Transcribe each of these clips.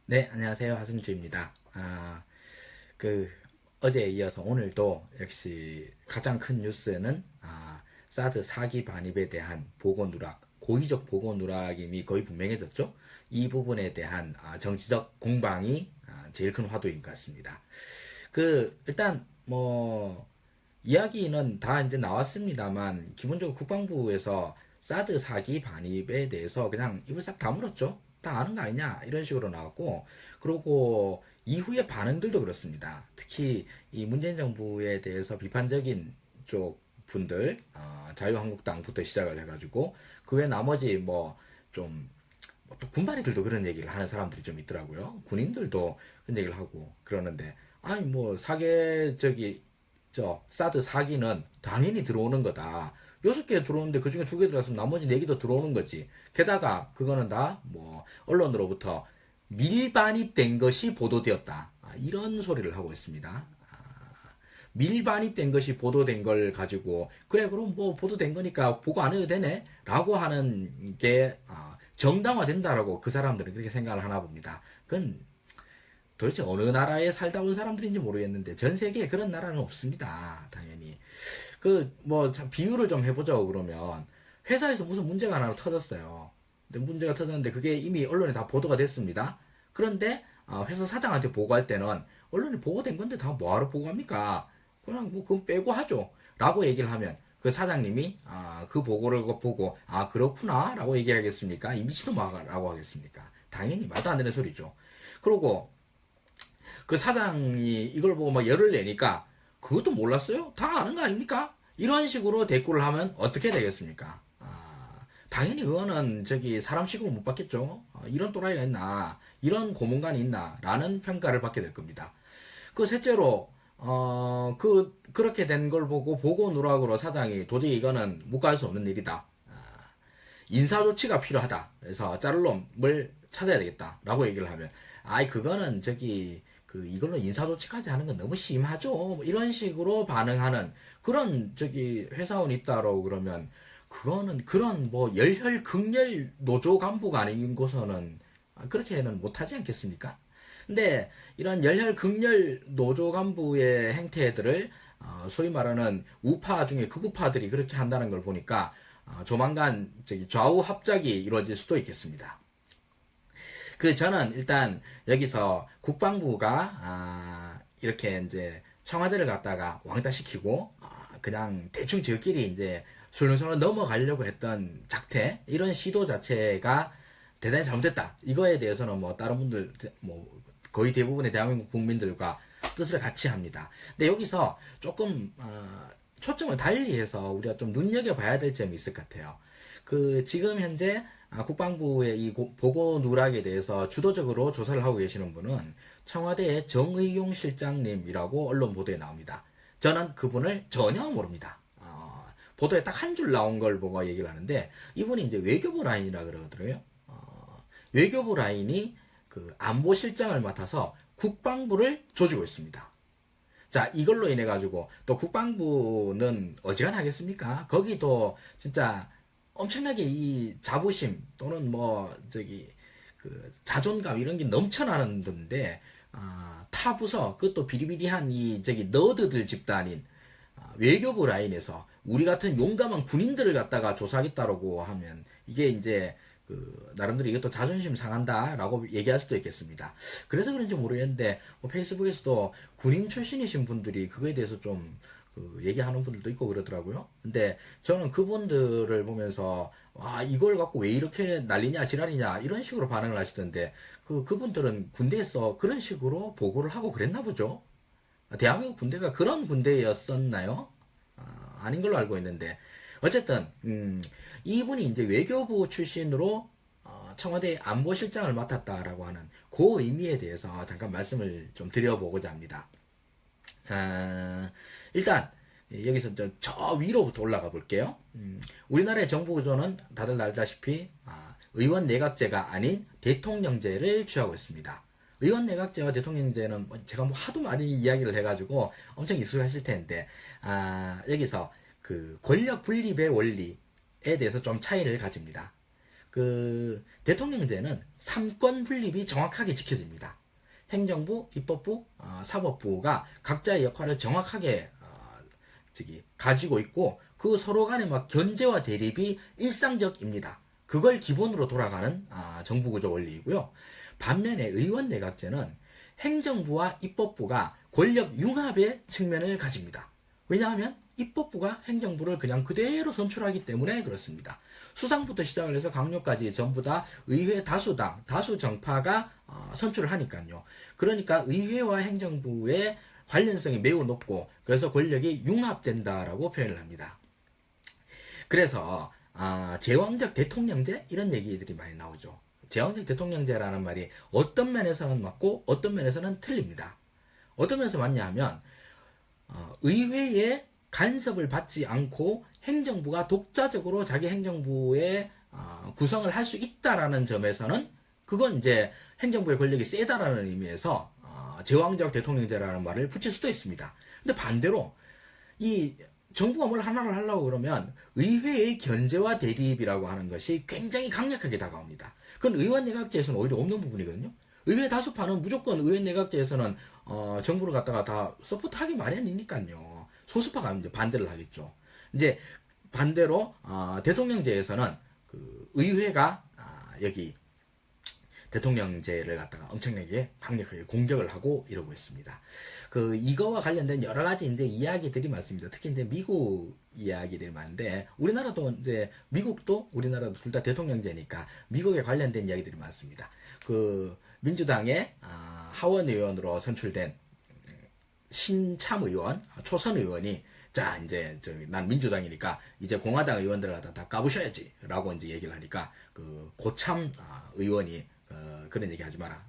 네, 안녕하세요. 하승주입니다. 그, 어제에 이어서 오늘도 역시 가장 큰 뉴스는, 사드 4기 반입에 대한 보고 누락, 고의적 보고 누락임이 거의 분명해졌죠. 이 부분에 대한 정치적 공방이 제일 큰 화두인 것 같습니다. 일단, 이야기는 다 이제 나왔습니다만, 기본적으로 국방부에서 사드 4기 반입에 대해서 그냥 입을 싹 다물었죠. 다 아는 거 아니냐? 이런 식으로 나왔고, 그리고 이후의 반응들도 그렇습니다. 특히 이 문재인 정부에 대해서 비판적인 쪽 분들, 자유한국당부터 시작을 해가지고, 그 외 나머지 또 군바리들도 그런 얘기를 하는 사람들이 좀 있더라고요. 군인들도 그런 얘기를 하고 그러는데, 아니 사드 4기는 당연히 들어오는 거다. 6개 들어오는데 그 중에 2개 들어왔으면 나머지 4개도 들어오는 거지. 게다가 그거는 다 언론으로부터 밀반입된 것이 보도되었다. 이런 소리를 하고 있습니다. 밀반입된 것이 보도된 걸 가지고 그래 그럼 보도된 거니까 보고 안 해도 되네 라고 하는 게 정당화된다라고 그 사람들은 그렇게 생각을 하나 봅니다. 그건 도대체 어느 나라에 살다 온 사람들인지 모르겠는데 전 세계에 그런 나라는 없습니다. 당연히. 비유를 좀 해보자고 그러면 회사에서 무슨 문제가 하나 터졌어요. 근데 문제가 터졌는데 그게 이미 언론에 다 보도가 됐습니다. 그런데 회사 사장한테 보고할 때는 언론에 보고된 건데 다 뭐하러 보고합니까? 그냥 그건 빼고 하죠. 라고 얘기를 하면 그 사장님이 그 보고를 보고 그렇구나 라고 얘기하겠습니까? 이 미친놈아라고 하겠습니까? 당연히 말도 안 되는 소리죠. 그리고 그 사장이 이걸 보고 막 열을 내니까 그것도 몰랐어요? 다 아는 거 아닙니까? 이런 식으로 대꾸를 하면 어떻게 되겠습니까? 당연히 그거는 사람 취급을 못 받겠죠. 이런 또라이가 있나, 이런 고문관이 있나, 라는 평가를 받게 될 겁니다. 셋째로, 그렇게 된 걸 보고 보고 누락으로 사장이 도저히 이거는 묵과할 수 없는 일이다. 인사조치가 필요하다. 그래서 자를 놈을 찾아야 되겠다. 라고 얘기를 하면, 그거는 이걸로 인사조치까지 하는 건 너무 심하죠. 이런 식으로 반응하는 그런 회사원이 있다라고 그러면 그거는 그런 열혈 극렬 노조 간부가 아닌 곳에서는 그렇게는 못하지 않겠습니까? 근데 이런 열혈 극렬 노조 간부의 행태들을 소위 말하는 우파 중에 극우파들이 그렇게 한다는 걸 보니까 조만간 좌우 합작이 이루어질 수도 있겠습니다. 저는 일단 여기서 국방부가 이렇게 이제 청와대를 갖다가 왕따 시키고 그냥 대충 저끼리 이제 술렁술렁 넘어가려고 했던 작태 이런 시도 자체가 대단히 잘못됐다. 이거에 대해서는 다른 분들 거의 대부분의 대한민국 국민들과 뜻을 같이 합니다. 근데 여기서 조금 초점을 달리해서 우리가 좀 눈여겨봐야 될 점이 있을 것 같아요. 지금 현재 국방부의 이 보고 누락에 대해서 주도적으로 조사를 하고 계시는 분은 청와대의 정의용 실장님이라고 언론 보도에 나옵니다. 저는 그분을 전혀 모릅니다. 보도에 딱 한 줄 나온 걸 보고 얘기를 하는데 이분이 이제 외교부 라인이라 그러더라고요. 외교부 라인이 안보실장을 맡아서 국방부를 조지고 있습니다. 자, 이걸로 인해 가지고 또 국방부는 어지간하겠습니까? 거기도 진짜 엄청나게 이 자부심 또는 자존감 이런 게 넘쳐나는데 타 부서 그것도 비리비리한 이 너드들 집단인 외교부 라인에서 우리 같은 용감한 군인들을 갖다가 조사하겠다라고 하면 이게 이제 나름대로 이것도 자존심 상한다라고 얘기할 수도 있겠습니다. 그래서 그런지 모르겠는데 페이스북에서도 군인 출신이신 분들이 그거에 대해서 좀 얘기하는 분들도 있고 그러더라고요. 근데 저는 그분들을 보면서 이걸 갖고 왜 이렇게 난리냐 지랄이냐 이런 식으로 반응을 하시던데 그분들은 군대에서 그런 식으로 보고를 하고 그랬나 보죠. 대한민국 군대가 그런 군대였었나요? 아닌 걸로 알고 있는데 어쨌든 이분이 이제 외교부 출신으로 청와대 안보실장을 맡았다라고 하는 그 의미에 대해서 잠깐 말씀을 좀 드려보고자 합니다. 일단 여기서 저 위로부터 올라가 볼게요. 우리나라의 정부 구조는 다들 알다시피 의원 내각제가 아닌 대통령제를 취하고 있습니다. 의원 내각제와 대통령제는 제가 하도 많이 이야기를 해가지고 엄청 익숙하실 텐데 여기서 권력 분립의 원리에 대해서 좀 차이를 가집니다. 대통령제는 삼권 분립이 정확하게 지켜집니다. 행정부, 입법부, 사법부가 각자의 역할을 정확하게 가지고 있고 그 서로 간의 막 견제와 대립이 일상적입니다. 그걸 기본으로 돌아가는 정부 구조 원리이고요. 반면에 의원 내각제는 행정부와 입법부가 권력 융합의 측면을 가집니다. 왜냐하면 입법부가 행정부를 그냥 그대로 선출하기 때문에 그렇습니다. 수상부터 시작을 해서 강요까지 전부 다 의회 다수당, 다수정파가 선출을 하니까요. 그러니까 의회와 행정부의 관련성이 매우 높고 그래서 권력이 융합된다라고 표현을 합니다. 그래서 제왕적 대통령제 이런 얘기들이 많이 나오죠. 제왕적 대통령제라는 말이 어떤 면에서는 맞고 어떤 면에서는 틀립니다. 어떤 면에서 맞냐 하면 의회의 간섭을 받지 않고 행정부가 독자적으로 자기 행정부의 구성을 할 수 있다라는 점에서는 그건 이제 행정부의 권력이 세다라는 의미에서 제왕적 대통령제라는 말을 붙일 수도 있습니다. 근데 반대로 이 정부가 뭘 하나를 하려고 그러면 의회의 견제와 대립이라고 하는 것이 굉장히 강력하게 다가옵니다. 그건 의원 내각제에서는 오히려 없는 부분이거든요. 의회 다수파는 무조건 의원 내각제에서는 정부를 갖다가 다 서포트하기 마련이니까요. 소수파가 이제 반대를 하겠죠. 이제 반대로 대통령제에서는 그 의회가 여기 대통령제를 갖다가 엄청나게 강력하게 공격을 하고 이러고 있습니다. 이거와 관련된 여러 가지 이제 이야기들이 많습니다. 특히 이제 미국 이야기들이 많은데 우리나라도 이제 미국도 우리나라도 둘 다 대통령제니까 미국에 관련된 이야기들이 많습니다. 민주당의 하원 의원으로 선출된 신참 의원, 초선 의원이 자 이제 난 민주당이니까 이제 공화당 의원들 갖다 다 까부셔야지라고 이제 얘기를 하니까 고참 의원이 그런 얘기 하지 마라.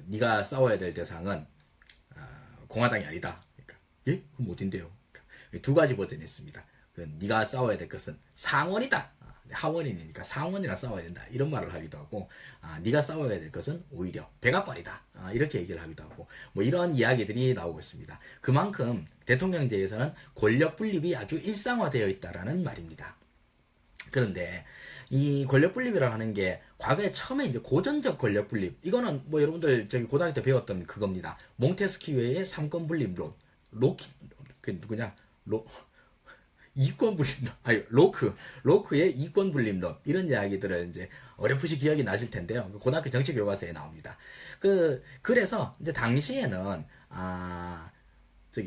네가 싸워야 될 대상은 공화당이 아니다. 그러니까, 예? 그럼 어딘데요? 그러니까, 두 가지 버전이 있습니다. 네가 싸워야 될 것은 상원이다. 하원이니까 상원이랑 싸워야 된다. 이런 말을 하기도 하고, 네가 싸워야 될 것은 오히려 백악관이다. 이렇게 얘기를 하기도 하고, 뭐 이런 이야기들이 나오고 있습니다. 그만큼 대통령제에서는 권력 분립이 아주 일상화되어 있다라는 말입니다. 그런데 이 권력 분립이라고 하는 게 과거에 처음에 이제 고전적 권력 분립 이거는 뭐 여러분들 고등학교 때 배웠던 그겁니다. 몽테스키우의 삼권 분립론, 이권 분립론, 로크의 이권 분립론 이런 이야기들을 이제 어렴풋이 기억이 나실 텐데요. 고등학교 정치 교과서에 나옵니다. 그래서 이제 당시에는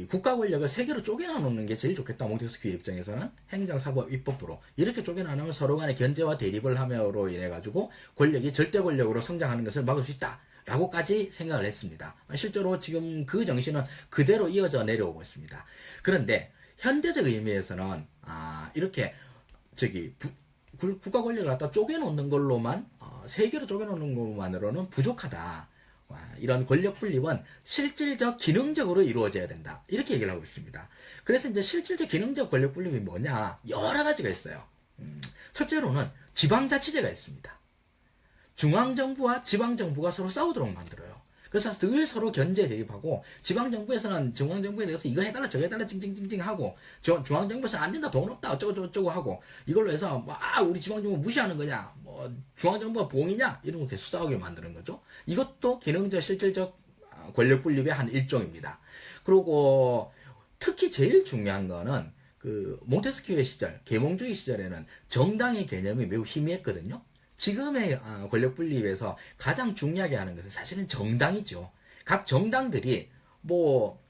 국가 권력을 세 개로 쪼개나 놓는 게 제일 좋겠다. 몽테스키우 입장에서는 행정, 사법, 입법부로 이렇게 쪼개나 놓으면 서로 간의 견제와 대립을 함으로 인해 가지고 권력이 절대 권력으로 성장하는 것을 막을 수 있다. 라고까지 생각을 했습니다. 실제로 지금 그 정신은 그대로 이어져 내려오고 있습니다. 그런데 현대적 의미에서는 이렇게 국가 권력을 갖다 쪼개놓는 걸로만 세 개로 쪼개놓는 것만으로는 부족하다. 이런 권력 분립은 실질적 기능적으로 이루어져야 된다. 이렇게 얘기를 하고 있습니다. 그래서 이제 실질적 기능적 권력 분립이 뭐냐? 여러 가지가 있어요. 첫째로는 지방자치제가 있습니다. 중앙정부와 지방정부가 서로 싸우도록 만들어요. 그래서 늘 서로 견제 대립하고 지방정부에서는 중앙정부에 대해서 이거 해달라 저거 해달라 찡찡찡찡 하고 중앙정부에서는 안 된다 돈 없다 어쩌고 하고 이걸로 해서 우리 지방정부 무시하는 거냐 뭐 중앙정부가 봉이냐 이런 거 계속 싸우게 만드는 거죠. 이것도 기능적 실질적 권력 분립의 한 일종입니다. 그리고 특히 제일 중요한 거는 몽테스키우의 시절 계몽주의 시절에는 정당의 개념이 매우 희미했거든요. 지금의 권력 분립에서 가장 중요하게 하는 것은 사실은 정당이죠. 각 정당들이 뭐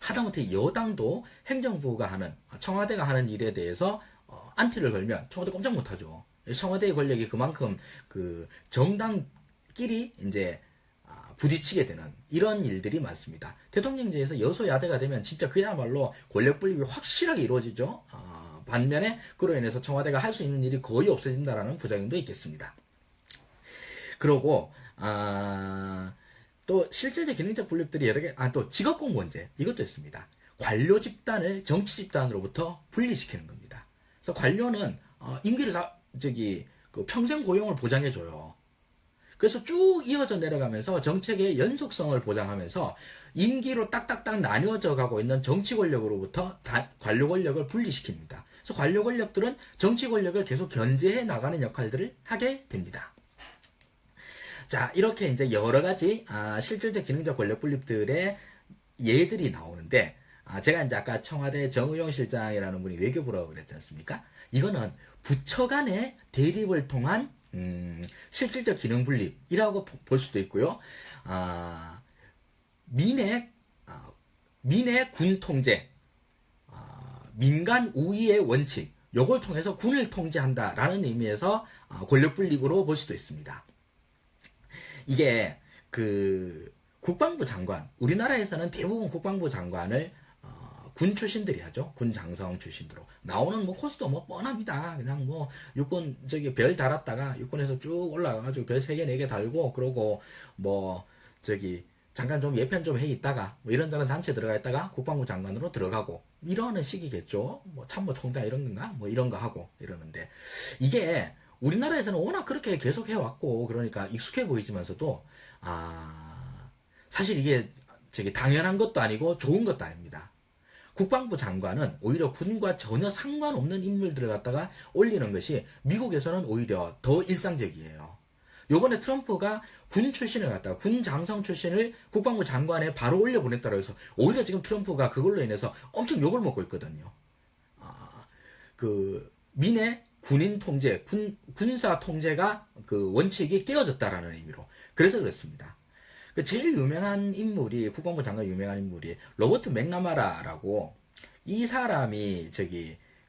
하다못해 여당도 행정부가 하는 청와대가 하는 일에 대해서 안티를 걸면 청와대 꼼짝 못하죠. 청와대의 권력이 그만큼 정당끼리 이제 부딪히게 되는 이런 일들이 많습니다. 대통령제에서 여소야대가 되면 진짜 그야말로 권력 분립이 확실하게 이루어지죠. 반면에 그로 인해서 청와대가 할 수 있는 일이 거의 없어진다라는 부작용도 있겠습니다. 그리고 또 실질적 기능적 분립들이 여러 개, 또 직업공무원제 이것도 있습니다. 관료 집단을 정치 집단으로부터 분리시키는 겁니다. 그래서 관료는 임기를 평생 고용을 보장해줘요. 그래서 쭉 이어져 내려가면서 정책의 연속성을 보장하면서 임기로 딱딱딱 나뉘어져 가고 있는 정치 권력으로부터 관료 권력을 분리시킵니다. 그래서 관료 권력들은 정치 권력을 계속 견제해 나가는 역할들을 하게 됩니다. 자, 이렇게 이제 여러 가지 실질적 기능적 권력 분립들의 예들이 나오는데, 제가 이제 아까 청와대 정의용 실장이라는 분이 외교부라고 그랬지 않습니까? 이거는 부처 간의 대립을 통한 실질적 기능 분립이라고 볼 수도 있고요. 민의 군 통제, 민간 우위의 원칙, 요걸 통해서 군을 통제한다라는 의미에서 권력 분립으로 볼 수도 있습니다. 이게 국방부 장관, 우리나라에서는 대부분 국방부 장관을 군 출신들이 하죠. 군 장성 출신으로 나오는 코스도 뻔합니다. 그냥 육군 별 달았다가 육군에서 쭉 올라가가지고 별 3개 4개 달고, 그러고 잠깐 좀 예편 좀 해 있다가 이런저런 단체 들어가 있다가 국방부 장관으로 들어가고 이러는 식이겠죠. 참모총장 이런 건가 이런 거 하고 이러는데, 이게 우리나라에서는 워낙 그렇게 계속 해왔고 그러니까 익숙해 보이지만서도 사실 이게 당연한 것도 아니고 좋은 것도 아닙니다. 국방부 장관은 오히려 군과 전혀 상관없는 인물들을 갖다가 올리는 것이 미국에서는 오히려 더 일상적이에요. 요번에 트럼프가 군 출신을 갖다가 군 장성 출신을 국방부 장관에 바로 올려보냈다고 해서 오히려 지금 트럼프가 그걸로 인해서 엄청 욕을 먹고 있거든요. 민의 군인 통제, 군사 통제가 원칙이 깨어졌다라는 의미로. 그래서 그렇습니다. 제일 유명한 인물이, 국방부 장관 유명한 인물이 로버트 맥나마라라고, 이 사람이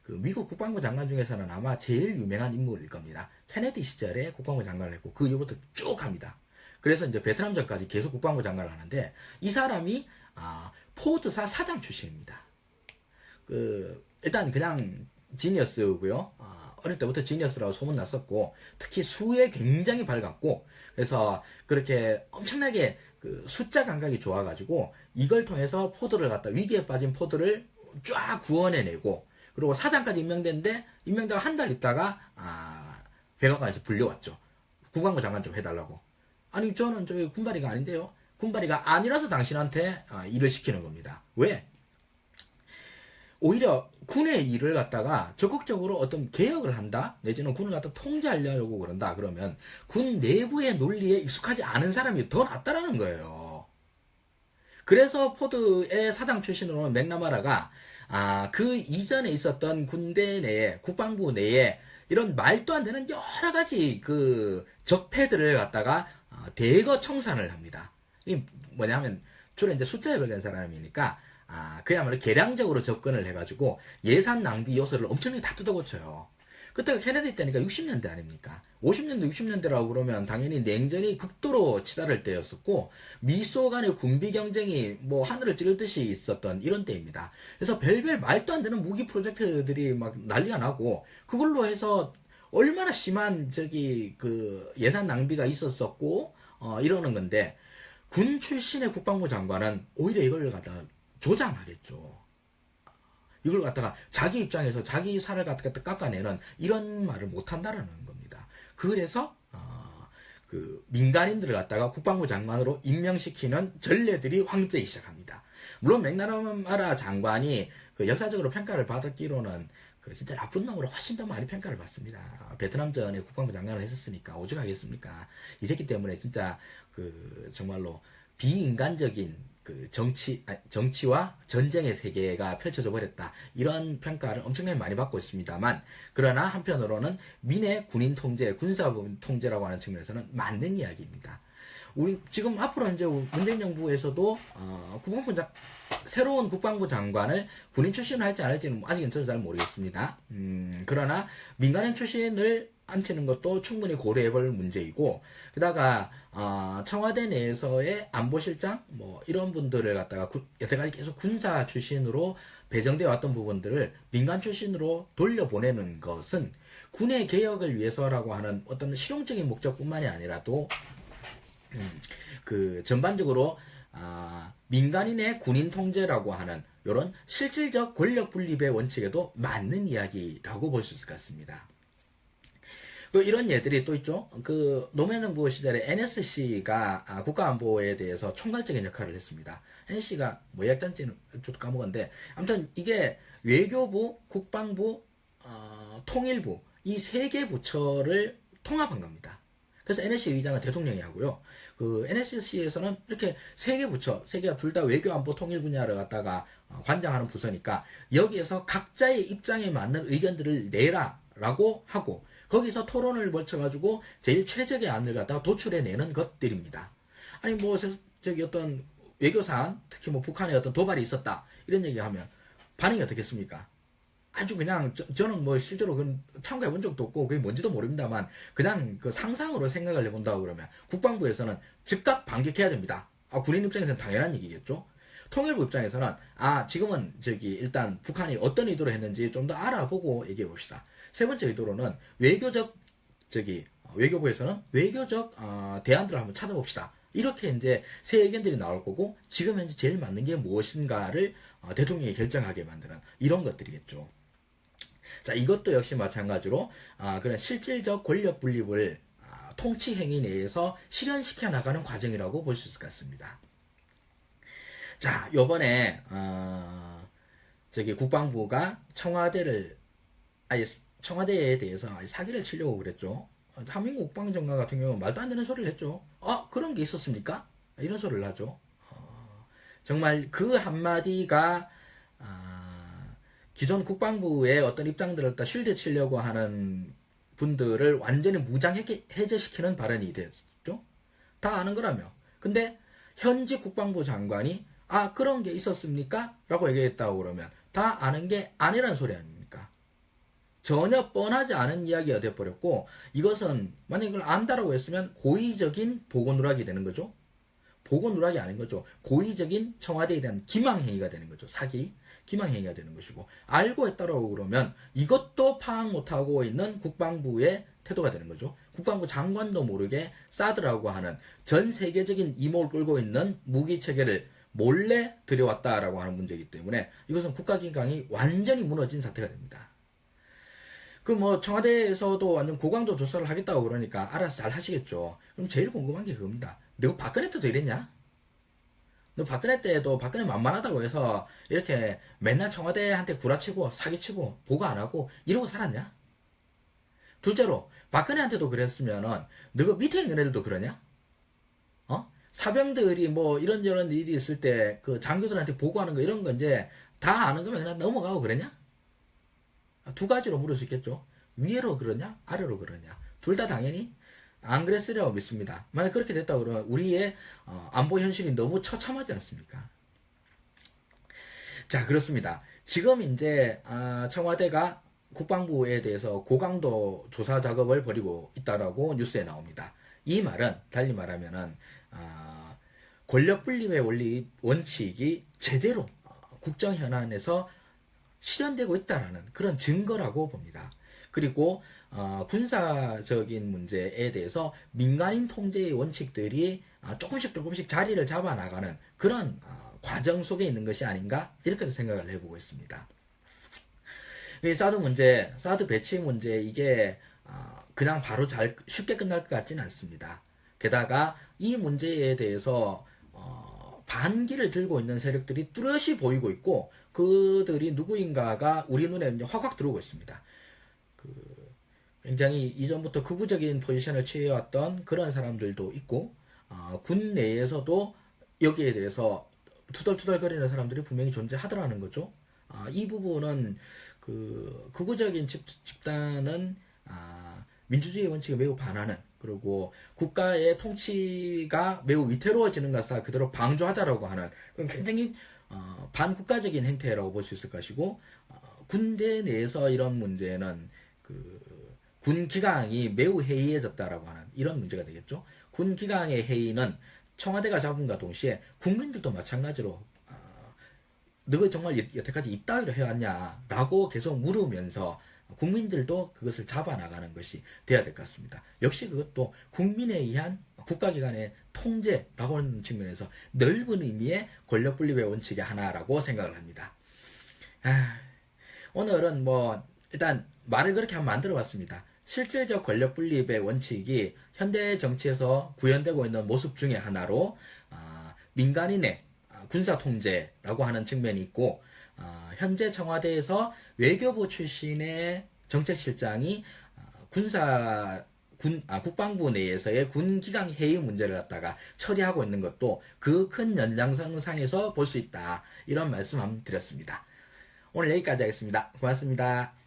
미국 국방부 장관 중에서는 아마 제일 유명한 인물일 겁니다. 케네디 시절에 국방부 장관을 했고 그 이후부터 쭉 합니다. 그래서 이제 베트남전까지 계속 국방부 장관을 하는데, 이 사람이 포드사 사장 출신입니다. 일단 그냥 지니어스고요. 어릴 때부터 지니어스라고 소문났었고, 특히 수에 굉장히 밝았고, 그래서 그렇게 엄청나게 숫자 감각이 좋아가지고 이걸 통해서 포드를 위기에 빠진 포드를 쫙 구원해내고, 그리고 사장까지 임명됐는데 임명되고 한 달 있다가 백악관에서 불려왔죠. 국방부 장관 좀 해달라고. 아니 저는 군바리가 아닌데요. 군바리가 아니라서 당신한테 일을 시키는 겁니다. 왜? 오히려 군의 일을 갖다가 적극적으로 어떤 개혁을 한다, 내지는 군을 갖다 통제하려고 그런다 그러면 군 내부의 논리에 익숙하지 않은 사람이 더 낫다라는 거예요. 그래서 포드의 사장 출신으로는 맥나마라가 그 이전에 있었던 군대 내에, 국방부 내에 이런 말도 안 되는 여러 가지 적폐들을 갖다가 대거 청산을 합니다. 이게 뭐냐면 주로 이제 숫자에 걸린 사람이니까 그야말로 계량적으로 접근을 해가지고 예산 낭비 요소를 엄청나게 다 뜯어고쳐요. 그때가 케네디 때니까 60년대 아닙니까? 50년대, 60년대라고 그러면 당연히 냉전이 극도로 치달을 때였었고, 미소 간의 군비 경쟁이 하늘을 찌르듯이 있었던 이런 때입니다. 그래서 별별 말도 안 되는 무기 프로젝트들이 막 난리가 나고, 그걸로 해서 얼마나 심한 예산 낭비가 있었었고, 이러는 건데, 군 출신의 국방부 장관은 오히려 이걸 갖다가 조장하겠죠. 이걸 갖다가 자기 입장에서 자기 살을 갖다가 깎아내는 이런 말을 못한다라는 겁니다. 그래서 민간인들을 갖다가 국방부 장관으로 임명시키는 전례들이 확립되기 시작합니다. 물론 맥나마라 장관이 역사적으로 평가를 받았기로는 진짜 나쁜 놈으로 훨씬 더 많이 평가를 받습니다. 베트남전에 국방부 장관을 했었으니까 오죽하겠습니까? 이 새끼 때문에 진짜 정말로 비인간적인 정치와 전쟁의 세계가 펼쳐져 버렸다, 이런 평가를 엄청나게 많이 받고 있습니다만, 그러나 한편으로는 민의 군인 통제, 군사부 통제라고 하는 측면에서는 맞는 이야기입니다. 우리 지금 앞으로 이제 문재인 정부에서도 새로운 국방부 장관을 군인 출신을 할지 안 할지는 아직은 저도 잘 모르겠습니다. 그러나 민간인 출신을 앉히는 것도 충분히 고려해볼 문제이고, 게다가 청와대 내에서의 안보실장 이런 분들을 갖다가 여태까지 계속 군사 출신으로 배정되어 왔던 부분들을 민간 출신으로 돌려보내는 것은 군의 개혁을 위해서라고 하는 어떤 실용적인 목적뿐만이 아니라도 전반적으로 민간인의 군인 통제라고 하는 이런 실질적 권력 분립의 원칙에도 맞는 이야기라고 볼 수 있을 것 같습니다. 이런 예들이 또 있죠. 노무현 정부 시절에 NSC가 국가안보에 대해서 총괄적인 역할을 했습니다. NSC가 뭐 약단지는 좀 까먹었는데, 아무튼 이게 외교부, 국방부, 통일부 이 세 개 부처를 통합한 겁니다. 그래서 NSC 의장은 대통령이 하고요. 그 NSC에서는 이렇게 세 개 부처, 세 개가 둘 다 외교 안보 통일 분야를 갖다가 관장하는 부서니까 여기에서 각자의 입장에 맞는 의견들을 내라라고 하고 거기서 토론을 벌쳐가지고 제일 최적의 안을 갖다가 도출해내는 것들입니다. 아니 뭐 저기 어떤 외교사안, 특히 뭐 북한에 어떤 도발이 있었다 이런 얘기하면 반응이 어떻겠습니까? 아주 그냥 저는 뭐 실제로 참가해 본 적도 없고 그게 뭔지도 모릅니다만 그냥 그 상상으로 생각을 해본다고 그러면 국방부에서는 즉각 반격해야 됩니다. 군인 입장에서는 당연한 얘기겠죠. 통일부 입장에서는 지금은 저기 일단 북한이 어떤 의도로 했는지 좀 더 알아보고 얘기해 봅시다. 세 번째 의도로는 외교부에서는 외교적 대안들을 한번 찾아봅시다. 이렇게 이제 새 의견들이 나올 거고 지금 현재 제일 맞는 게 무엇인가를 대통령이 결정하게 만드는 이런 것들이겠죠. 자, 이것도 역시 마찬가지로 그런 실질적 권력 분립을 통치 행위 내에서 실현시켜 나가는 과정이라고 볼 수 있을 것 같습니다. 자, 요번에 국방부가 청와대에 대해서 사기를 치려고 그랬죠. 한민국 국방장관 같은 경우는 말도 안 되는 소리를 했죠. 그런 게 있었습니까? 이런 소리를 하죠. 정말 그 한마디가 기존 국방부의 어떤 입장들을 다 쉴드 치려고 하는 분들을 완전히 무장해제시키는 발언이 됐죠. 다 아는 거라며. 근데 현직 국방부 장관이 그런 게 있었습니까? 라고 얘기했다고 그러면 다 아는 게 아니라는 소리 아닙니까? 전혀 뻔하지 않은 이야기가 돼버렸고 이것은 만약 이걸 안다라고 했으면 고의적인 보고 누락이 되는 거죠. 보고 누락이 아닌 거죠. 고의적인 청와대에 대한 기망행위가 되는 거죠. 사기, 기망행위가 되는 것이고 알고 했다라고 그러면 이것도 파악 못하고 있는 국방부의 태도가 되는 거죠. 국방부 장관도 모르게 사드라고 하는 전 세계적인 이목을 끌고 있는 무기체계를 몰래 들여왔다라고 하는 문제이기 때문에 이것은 국가기강이 완전히 무너진 사태가 됩니다. 청와대에서도 완전 고강도 조사를 하겠다고 그러니까 알아서 잘 하시겠죠. 그럼 제일 궁금한 게 그겁니다. 너 박근혜 때도 이랬냐? 너 박근혜 때도 박근혜 만만하다고 해서 이렇게 맨날 청와대한테 구라치고 사기치고 보고 안 하고 이러고 살았냐? 둘째로 박근혜한테도 그랬으면은 너가 밑에 있는 애들도 그러냐? 사병들이 뭐 이런저런 일이 있을 때 그 장교들한테 보고하는 거 이런 거 이제 다 아는 거면 그냥 넘어가고 그러냐? 두 가지로 물을 수 있겠죠. 위로 그러냐? 아래로 그러냐? 둘 다 당연히 안 그랬으리라고 믿습니다. 만약 그렇게 됐다고 그러면 우리의 안보 현실이 너무 처참하지 않습니까? 자, 그렇습니다. 지금 이제 청와대가 국방부에 대해서 고강도 조사 작업을 벌이고 있다라고 뉴스에 나옵니다. 이 말은 달리 말하면은 권력 분립의 원칙이 제대로 국정 현안에서 실현되고 있다라는 그런 증거라고 봅니다. 그리고 군사적인 문제에 대해서 민간인 통제의 원칙들이 조금씩 자리를 잡아나가는 그런 과정 속에 있는 것이 아닌가 이렇게도 생각을 해보고 있습니다. 사드 배치 문제 이게 그냥 바로 쉽게 끝날 것 같지는 않습니다. 게다가 이 문제에 대해서 반기를 들고 있는 세력들이 뚜렷이 보이고 있고 그들이 누구인가가 우리 눈에 확 들어오고 있습니다. 굉장히 이전부터 극우적인 포지션을 취해왔던 그런 사람들도 있고 군 내에서도 여기에 대해서 투덜투덜거리는 사람들이 분명히 존재하더라는 거죠. 이 부분은 극우적인 집단은 민주주의 원칙에 매우 반하는 그리고 국가의 통치가 매우 위태로워지는 것을 그대로 방조하다라고 하는 그런 굉장히 반국가적인 행태라고 볼 수 있을 것이고 군대 내에서 이런 문제는 군 기강이 매우 해이해졌다라고 하는 이런 문제가 되겠죠. 군 기강의 해이는 청와대가 잡음과 동시에 국민들도 마찬가지로 너가 정말 여태까지 이따위로 해왔냐라고 계속 물으면서 국민들도 그것을 잡아나가는 것이 돼야 될 것 같습니다. 역시 그것도 국민에 의한 국가기관의 통제라고 하는 측면에서 넓은 의미의 권력 분립의 원칙의 하나라고 생각을 합니다. 오늘은 일단 말을 그렇게 한번 만들어 봤습니다. 실질적 권력 분립의 원칙이 현대 정치에서 구현되고 있는 모습 중에 하나로 민간인의 군사 통제라고 하는 측면이 있고 현재 청와대에서 외교부 출신의 정책실장이 국방부 내에서의 군 기강 회의 문제를 갖다가 처리하고 있는 것도 그 큰 연장선상에서 볼 수 있다. 이런 말씀 한번 드렸습니다. 오늘 여기까지 하겠습니다. 고맙습니다.